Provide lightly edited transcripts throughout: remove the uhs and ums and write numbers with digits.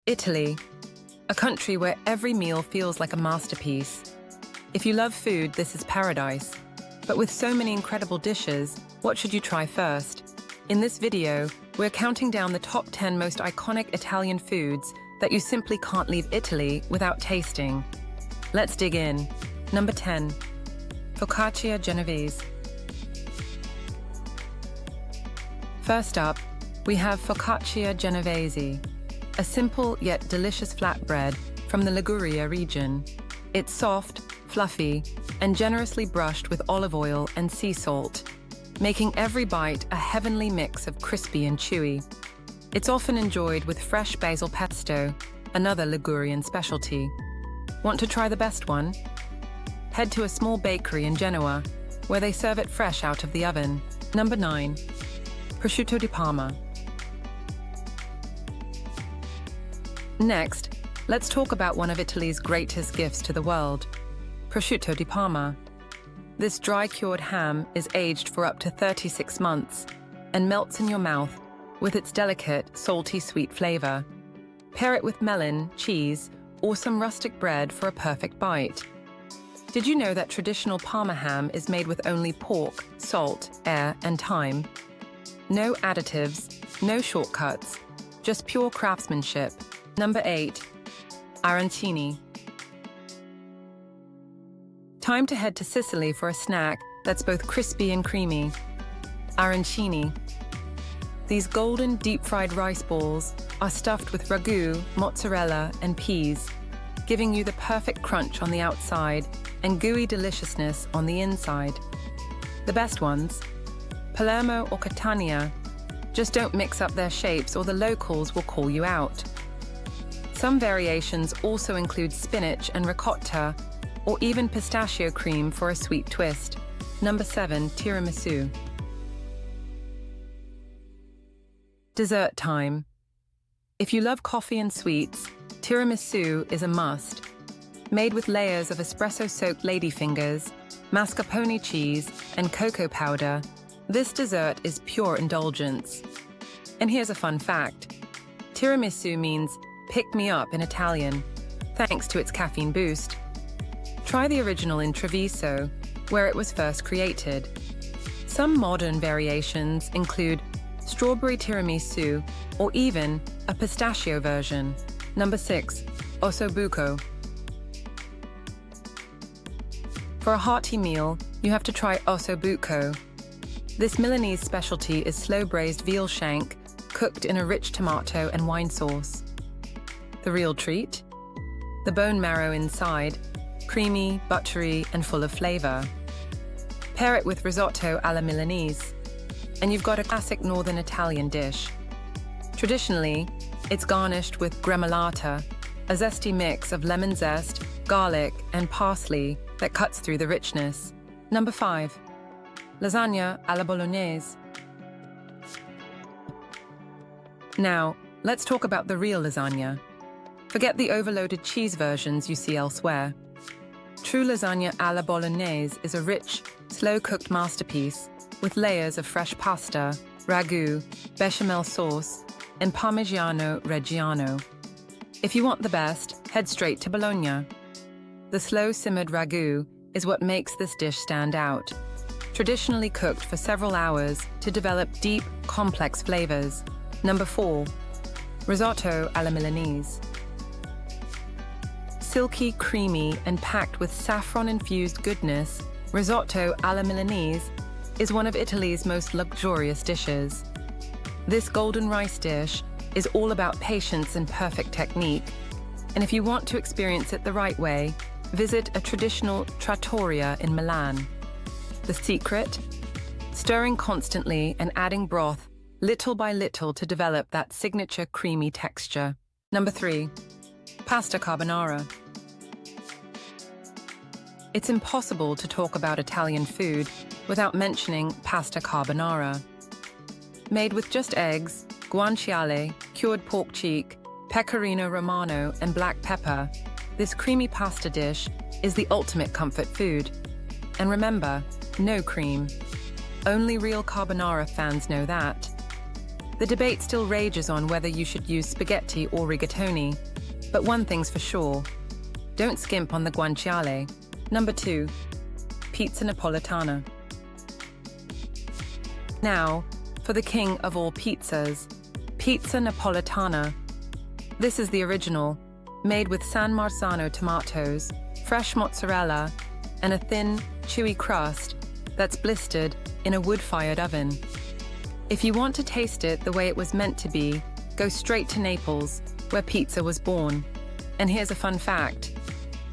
Italy, a country where every meal feels like a masterpiece. If you love food, this is paradise. But with so many incredible dishes, what should you try first? In this video, we're counting down the top 10 most iconic Italian foods that you simply can't leave Italy without tasting. Let's dig in. Number 10. Focaccia Genovese. First up, we have Focaccia Genovese, a simple yet delicious flatbread from the Liguria region. It's soft, fluffy, and generously brushed with olive oil and sea salt, making every bite a heavenly mix of crispy and chewy. It's often enjoyed with fresh basil pesto, another Ligurian specialty. Want to try the best one? Head to a small bakery in Genoa, where they serve it fresh out of the oven. Number 9. Prosciutto di Parma. Next, let's talk about one of Italy's greatest gifts to the world, prosciutto di Parma. This dry-cured ham is aged for up to 36 months and melts in your mouth with its delicate, salty, sweet flavor. Pair it with melon, cheese, or some rustic bread for a perfect bite. Did you know that traditional Parma ham is made with only pork, salt, air, and thyme? No additives, no shortcuts, just pure craftsmanship. Number 8. Arancini. Time to head to Sicily for a snack that's both crispy and creamy. Arancini. These golden deep-fried rice balls are stuffed with ragu, mozzarella, and peas, giving you the perfect crunch on the outside and gooey deliciousness on the inside. The best ones, Palermo or Catania, just don't mix up their shapes or the locals will call you out. Some variations also include spinach and ricotta, or even pistachio cream for a sweet twist. Number 7. Tiramisu. Dessert time. If you love coffee and sweets, tiramisu is a must. Made with layers of espresso-soaked ladyfingers, mascarpone cheese, and cocoa powder, this dessert is pure indulgence. And here's a fun fact. Tiramisu means pick me up in Italian, thanks to its caffeine boost. Try the original in Treviso, where it was first created. Some modern variations include strawberry tiramisu or even a pistachio version. Number 6. Ossobuco. For a hearty meal, you have to try ossobuco. This Milanese specialty is slow-braised veal shank cooked in a rich tomato and wine sauce. The real treat? The bone marrow inside, creamy, buttery, and full of flavor. Pair it with risotto alla Milanese, and you've got a classic northern Italian dish. Traditionally, it's garnished with gremolata, a zesty mix of lemon zest, garlic, and parsley that cuts through the richness. Number 5. Lasagna alla Bolognese. Now, let's talk about the real lasagna. Forget the overloaded cheese versions you see elsewhere. True lasagna alla Bolognese is a rich, slow-cooked masterpiece with layers of fresh pasta, ragu, bechamel sauce, and Parmigiano Reggiano. If you want the best, head straight to Bologna. The slow-simmered ragu is what makes this dish stand out. Traditionally cooked for several hours to develop deep, complex flavors. Number 4. Risotto alla Milanese. Silky, creamy, and packed with saffron-infused goodness, risotto alla Milanese is one of Italy's most luxurious dishes. This golden rice dish is all about patience and perfect technique, and if you want to experience it the right way, visit a traditional trattoria in Milan. The secret? Stirring constantly and adding broth little by little to develop that signature creamy texture. Number 3. Pasta carbonara. It's impossible to talk about Italian food without mentioning pasta carbonara. Made with just eggs, guanciale, cured pork cheek, pecorino romano, and black pepper, this creamy pasta dish is the ultimate comfort food. And remember, no cream. Only real carbonara fans know that. The debate still rages on whether you should use spaghetti or rigatoni, but one thing's for sure, don't skimp on the guanciale. Number 2. Pizza Napolitana. Now, for the king of all pizzas, Pizza Napolitana. This is the original, made with San Marzano tomatoes, fresh mozzarella, and a thin, chewy crust that's blistered in a wood-fired oven. If you want to taste it the way it was meant to be, go straight to Naples, where pizza was born. And here's a fun fact.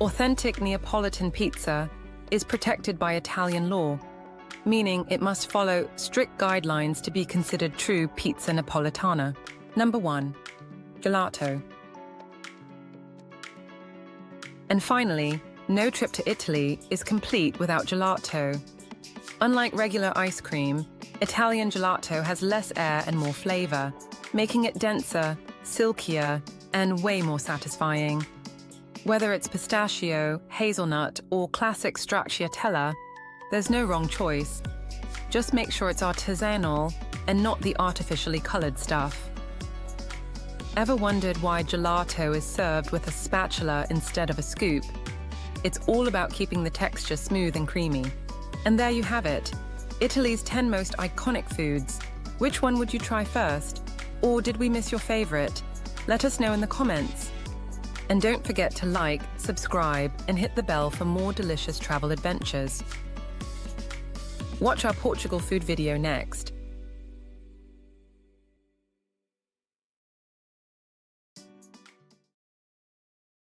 Authentic Neapolitan pizza is protected by Italian law, meaning it must follow strict guidelines to be considered true pizza napolitana. Number 1. Gelato. And finally, no trip to Italy is complete without gelato. Unlike regular ice cream, Italian gelato has less air and more flavor, making it denser, silkier, and way more satisfying. Whether it's pistachio, hazelnut, or classic stracciatella, there's no wrong choice. Just make sure it's artisanal and not the artificially colored stuff. Ever wondered why gelato is served with a spatula instead of a scoop? It's all about keeping the texture smooth and creamy. And there you have it, Italy's 10 most iconic foods. Which one would you try first? Or did we miss your favorite? Let us know in the comments. And don't forget to like, subscribe, and hit the bell for more delicious travel adventures. Watch our Portugal food video next.